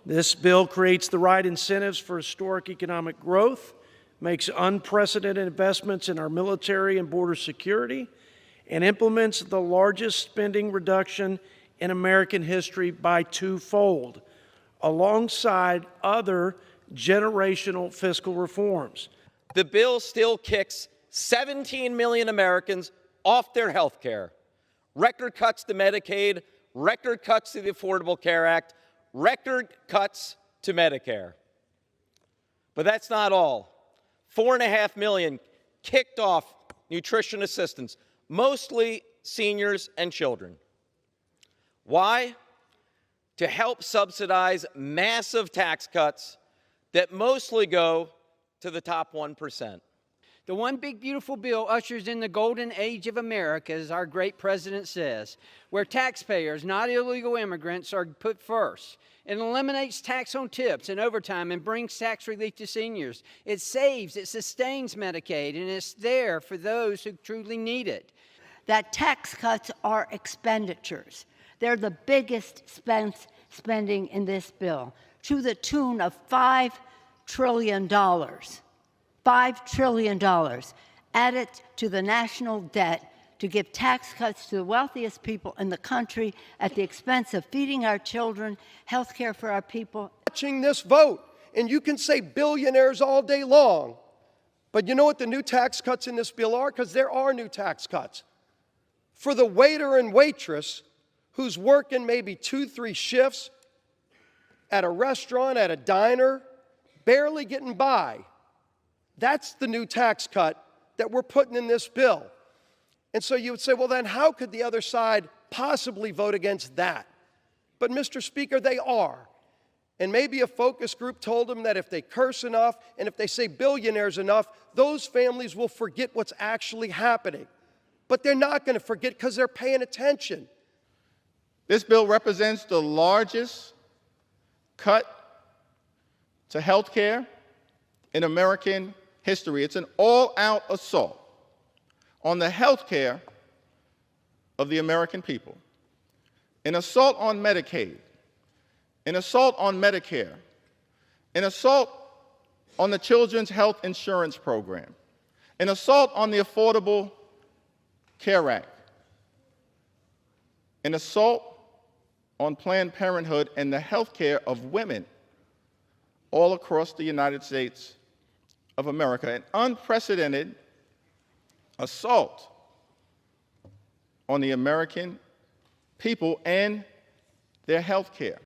This bill creates the right incentives for historic economic growth, makes unprecedented investments in our military and border security, and implements the largest spending reduction in American history by twofold, alongside other generational fiscal reforms. The bill still kicks 17 million Americans off their health care. Record cuts to Medicaid, record cuts to the Affordable Care Act, record cuts to Medicare. But that's not all. 4.5 million kicked off nutrition assistance, mostly seniors and children. Why? To help subsidize massive tax cuts that mostly go to the top 1%. The one big beautiful bill ushers in the golden age of America, as our great president says, where taxpayers, not illegal immigrants, are put first. It eliminates tax on tips and overtime and brings tax relief to seniors. It saves, it sustains Medicaid, and it's there for those who truly need it. That tax cuts are expenditures. They're the biggest spending in this bill, to the tune of $5 trillion. $5 trillion added to the national debt to give tax cuts to the wealthiest people in the country at the expense of feeding our children, health care for our people. Watching this vote, and you can say billionaires all day long, but you know what the new tax cuts in this bill are? Because there are new tax cuts. For the waiter and waitress who's working maybe 2-3 shifts at a restaurant, at a diner, barely getting by. That's the new tax cut that we're putting in this bill. And so you would say, well, then how could the other side possibly vote against that? But, Mr. Speaker, they are. And maybe a focus group told them that if they curse enough and if they say billionaires enough, those families will forget what's actually happening. But they're not going to forget because they're paying attention. This bill represents the largest cut to health care in American history. It's an all-out assault on the health care of the American people, an assault on Medicaid, an assault on Medicare, an assault on the Children's Health Insurance Program, an assault on the Affordable Care Act, an assault on Planned Parenthood and the health care of women all across the United States of America, an unprecedented assault on the American people and their health care.